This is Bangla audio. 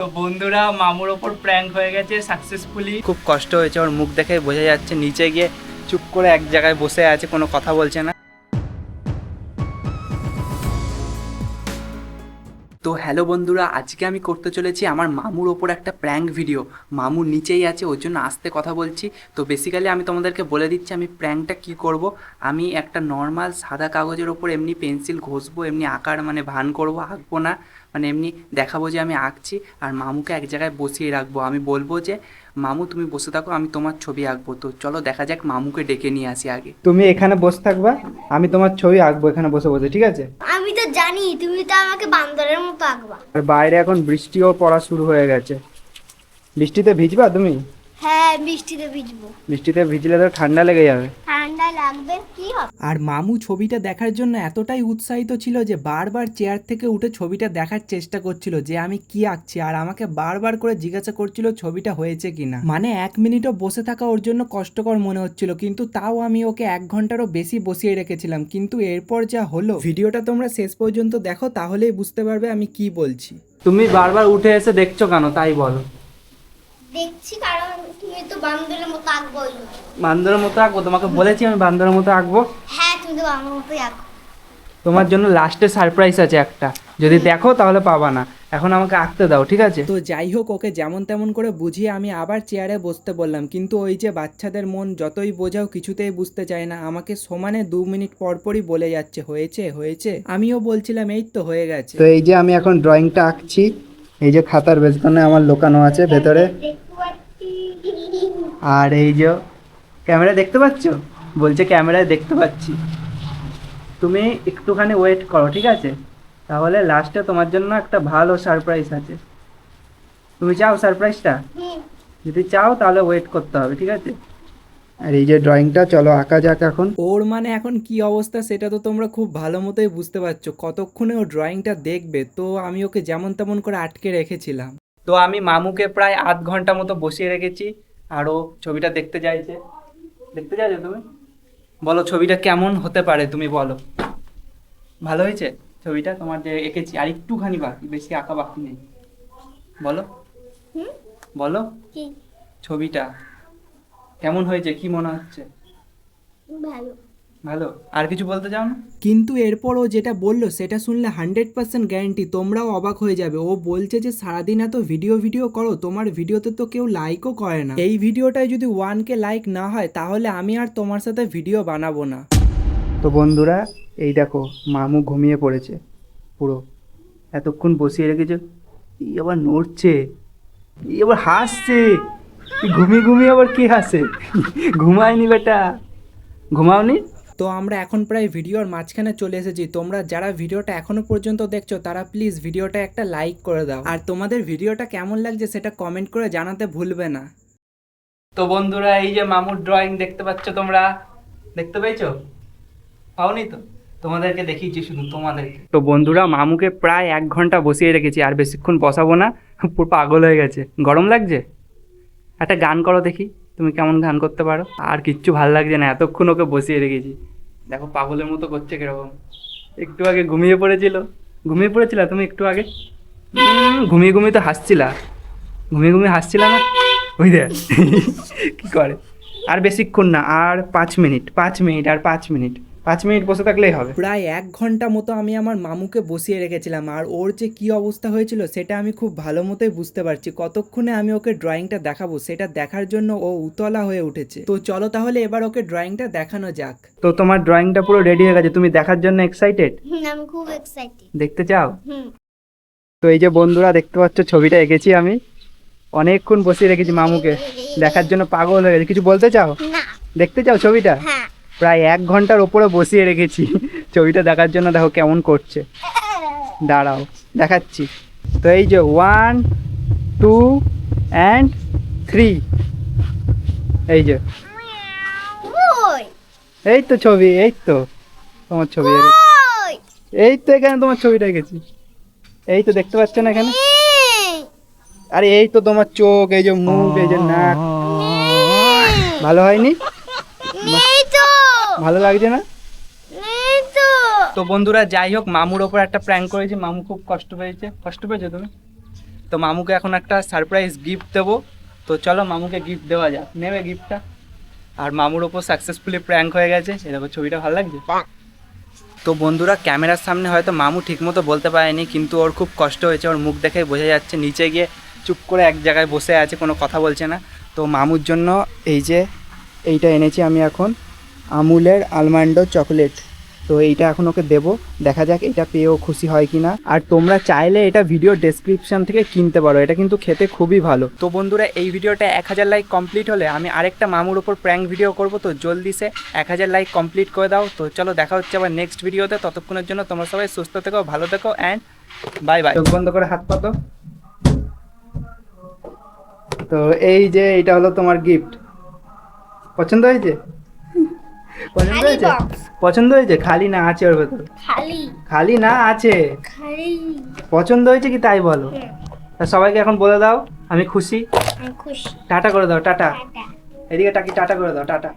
তো বন্ধুরা মামুর ওপর প্র্যাঙ্ক হয়ে গেছে সাকসেসফুলি। খুব কষ্ট হয়েছে, ওর মুখ দেখে বোঝা যাচ্ছে নিচে গিয়ে চুপ করে এক জায়গায় বসে আছে, কোনো কথা বলছে না। তো হ্যালো বন্ধুরা, আজকে আমি করতে চলেছি আমার মামুর ওপর একটা প্র্যাঙ্ক ভিডিও। মামু নিচেই আছে, ওর জন্য আস্তে কথা বলছি। তো বেসিক্যালি আমি তোমাদেরকে বলে দিচ্ছি আমি প্র্যাঙ্কটা কি করব। আমি একটা নর্মাল সাদা কাগজের ওপর এমনি পেন্সিল ঘষবো, এমনি আঁকার মানে ভান করব, আঁকবো না, মানে এমনি দেখাবো যে আমি আঁকছি। আর মামুকে এক জায়গায় বসিয়ে রাখবো, আমি বলবো যে মামু তুমি বসে থাকো, আমি তোমার ছবি আঁকবো। তো চলো দেখা যাক, মামুকে ডেকে নিয়ে আসি আগে। তুমি এখানে বসে থাকবা, আমি তোমার ছবি আঁকবো এখানে বসে বসে, ঠিক আছে? আমি তো জানি তুমি তো আমাকে বান্দরের মতো আঁকবা। আর বাইরে এখন বৃষ্টিও পড়া শুরু হয়ে গেছে। বৃষ্টিতে ভিজবা তুমি? হ্যাঁ, বৃষ্টিতে ভিজবো। বৃষ্টিতে ভিজলে তো ঠান্ডা লেগে যাবে। ঠান্ডা লাগবে, কি হবে? আর মামু ছবিটা দেখার জন্য এতটাই উৎসাহিত ছিল যে বারবার চেয়ার থেকে উঠে ছবিটা দেখার চেষ্টা করছিল যে আমি কি আঁকছি, আর আমাকে বারবার করে জিজ্ঞাসা করছিল ছবিটা হয়েছে কিনা। মানে 1 মিনিটও বসে থাকা ওর জন্য কষ্টকর মনে হচ্ছিল, কিন্তু তাও আমি ওকে 1 ঘন্টারও বেশি বসিয়ে রেখেছিলাম। কিন্তু এরপর যা হলো, ভিডিওটা তোমরা শেষ পর্যন্ত দেখো, তাহলেই বুঝতে পারবে আমি কি বলছি। তুমি বারবার উঠে এসে দেখছো কেন, তাই বলো। দেখছি কারণ তুমি তো বান্দরের মতো আঁকবো ওই জন্য। বান্দরের মতো আঁকবো? তোমাকে বলেছি আমি বান্দরের মতো আঁকবো। হ্যাঁ, তুমি তো বান্দরের মতোই আঁকো। তোমার জন্য লাস্টে সারপ্রাইজ আছে একটা, যদি দেখো তাহলে পাবা না। এখন আমাকে আঁকতে দাও, ঠিক আছে? তো যাই হোক, ওকে যেমন তেমন করে বুঝিয়ে আমি আবার চেয়ারে বসতে বললাম, কিন্তু ওই যে বাচ্চাদের মন, যতই বোঝাও কিছুতেই বুঝতে চায় না। আমাকে সমানে 2 মিনিট পর পরই বলে যাচ্ছে হয়েছে হয়েছে। আমিও বলছিলাম এই তো হয়ে গেছে। তো এই যে আমি এখন ড্রয়িংটা আঁকছি, এই যে খাতার পেছনে আমার লোকানো আছে ভেতরে। দেখতে পাচ্ছি। আর এই যে ক্যামেরা দেখতে পাচ্ছ, বলছে ক্যামেরায় দেখতে পাচ্ছি। তুমি একটুখানি ওয়েট করো, ঠিক আছে? তাহলে লাস্টে তোমার জন্য একটা ভালো সারপ্রাইজ আছে। তুমি চাও সারপ্রাইজটা? হুম, যদি চাও তাহলে ওয়েট করতে হবে, ঠিক আছে? আর এই যে ড্রয়িংটা, চলো আঁকা যাক এখন। ওর মানে এখন কি অবস্থা সেটা তো তোমরা খুব ভালো মতোই বুঝতে পারছো, কতক্ষণে ও ড্রয়িংটা দেখবে। তো আমি ওকে যেমন তেমন করে আটকে রেখেছিলাম। তো আমি মামুকে প্রায় আধ ঘন্টা মতো বসিয়ে রেখেছি, আর ও ছবিটা দেখতে চাইছে। দেখতে চাইছো তুমি? বলো ছবিটা কেমন হতে পারে, তুমি বলো। ভালো হয়েছে ছবিটা তোমার যে এঁকেছি? আর একটুখানি বাকি, বেশি আঁকা বাকি নেই। বলো হুম, বলো কি ছবিটা কেমন হয়েছে, কি মনে হচ্ছে? ভালো। ভালো? আর কিছু বলতে চাও না? কিন্তু এরপর ও যেটা বললো সেটা শুনলে 100% গ্যারান্টি তোমরাও অবাক হয়ে যাবে। ও বলছে যে সারাদিন এত ভিডিও করো, তোমার ভিডিওতে তো কেউ লাইকও করে না। এই ভিডিওটায় যদি 1K লাইক না হয় তাহলে আমি আর তোমার সাথে ভিডিও বানাবো না। তো বন্ধুরা, এই দেখো মামু ঘুমিয়ে পড়েছে পুরো। এতক্ষণ বসিয়ে রেখেছে, এই আবার নড়ছে, এই আবার হাসছে। ঘুমিয়ে ঘুমিয়ে আবার কি হাসে? ঘুমায়নি বেটা, ঘুমাওনি? তো আমরা এখন প্রায় ভিডিওর মাঝখানে চলে এসেছি। তোমরা যারা ভিডিওটা এখনো পর্যন্ত দেখছো তারা প্লিজ ভিডিওটা একটা লাইক করে দাও, আর তোমাদের ভিডিওটা কেমন লাগছে সেটা কমেন্ট করে জানাতে ভুলবে না। তো বন্ধুরা, এই যে মামুর ড্রয়িং দেখতে পাচ্ছ তোমরা, দেখতে পেয়েছো? পাওনি তো? তোমাদেরকে দেখিয়েছি শুধু তোমাদেরকে। তো বন্ধুরা, মামুকে প্রায় 1 ঘন্টা বসিয়ে রেখেছি, আর বেশিক্ষণ বসাবো না, পুরো পাগল হয়ে গেছে। গরম লাগছে? একটা গান করো দেখি, তুমি কেমন গান করতে পারো। আর কিচ্ছু ভাল লাগছে না, এতক্ষণ ওকে বসিয়ে রেখেছি। দেখো পাগলের মতো করছে কিরকম। একটু আগে ঘুমিয়ে পড়েছিলা তুমি একটু আগে। ঘুমিয়ে ঘুমিয়ে তো হাসছিলা, ঘুমিয়ে হাসছিলা না? ওই দেখ কি করে। আর বেশিক্ষণ না, আর 5 মিনিট, 5 মিনিট, আর 5 মিনিট, 5 মিনিট বসে থাকলেই হবে। প্রায় 1 ঘন্টা মতো আমি আমার মামুকে বসিয়ে রেখেছিলাম, আর ওর যে কি অবস্থা হয়েছিল সেটা আমি খুব ভালো মতোই বুঝতে পারছি। কতক্ষণে আমি ওকে ড্রয়িংটা দেখাবো সেটা দেখার জন্য ও উতলা হয়ে উঠেছে। তো চলো তাহলে এবার ওকে ড্রয়িংটা দেখানো যাক। তো তোমার ড্রয়িংটা পুরো রেডি হয়ে গেছে, তুমি দেখার জন্য এক্সাইটেড? হুম, আমি খুব এক্সাইটেড। দেখতে চাও? হুম, তো এই যে বন্ধুরা দেখতে পাচ্ছ, ছবিটা এঁকেছি আমি। অনেকক্ষণ বসিয়ে রেখেছি মামুকে, দেখার জন্য পাগল হয়ে গেছে। কিছু বলতে চাও? না। দেখতে চাও ছবিটা? হ্যাঁ। প্রায় 1 ঘন্টার ওপরে বসিয়ে রেখেছি ছবিটা দেখার জন্য। দেখো কেমন করছে, দাঁড়াও দেখাচ্ছি। তো এই যে 1 2 and 3, এই যে ওই এই তো ছবি, এই তো তোমার ছবি ওই এই তো এখানে তোমার ছবিটা এঁকেছি। এই তো দেখতে পাচ্ছ না এখানে? আরে এই তো তোমার চোখ, এই যে মুখ, এই যে নাক। ভালো হয়নি? নেই তো, ভালো লাগছে না? নেই তো। তো বন্ধুরা, যাই হোক, মামুর ওপর একটা প্র্যাঙ্ক করেছি। মামু খুব কষ্ট পেয়েছে। কষ্ট পেয়েছো তুমি? তো মামুকে এখন একটা সারপ্রাইজ গিফট দেবো। তো চলো মামুকে গিফট দেওয়া যাক। নেবে গিফটটা। আর মামুর ওপর সাকসেসফুলি প্র্যাঙ্ক হয়ে গেছে। এরকম ছবিটা ভালো লাগছে। তো বন্ধুরা ক্যামেরার সামনে হয়তো মামু ঠিকমতো বলতে পারেনি, কিন্তু ওর খুব কষ্ট হয়েছে। ওর মুখ দেখেই বোঝা যাচ্ছে, নিচে গিয়ে চুপ করে এক জায়গায় বসে আছে, কোনো কথা বলছে না। তো মামুর জন্য এইটা এনেছি আমি এখন, আমুলের আলমন্ডো চকলেট। তো এইটা এখন ওকে দেবো, দেখা যাক এটা পেয়েও খুশি হয় কি না। আর তোমরা চাইলে এটা ভিডিও ডেসক্রিপশন থেকে কিনতে পারো, এটা কিন্তু খেতে খুবই ভালো। তো বন্ধুরা এই ভিডিওটা 1000 লাইক কমপ্লিট হলে আমি আরেকটা মামুর ওপর প্র্যাঙ্ক ভিডিও করব। তো জলদি সে 1000 লাইক কমপ্লিট করে দাও। তো চলো দেখা হচ্ছে আবার নেক্সট ভিডিওতে। ততক্ষণের জন্য তোমরা সবাই সুস্থ থেকো, ভালো থেকো, অ্যান্ড বাই বাই। চোখ বন্ধ করে হাত পাতো। তো এইটা হলো তোমার গিফট। পছন্দ হয়েছে? পছন্দ খালি হয়েছে? box। পছন্দ হয়েছে? খালি না আছে ওর ভেতর? খালি খালি না আছে। খালি পছন্দ হয়েছে কি তাই বলো। তা সবাইকে এখন বলে দাও আমি খুশি। আমি খুশি। টাটা করে দাও, টাটা। টাটা। এদিকে টাটা করে দাও, টাটা।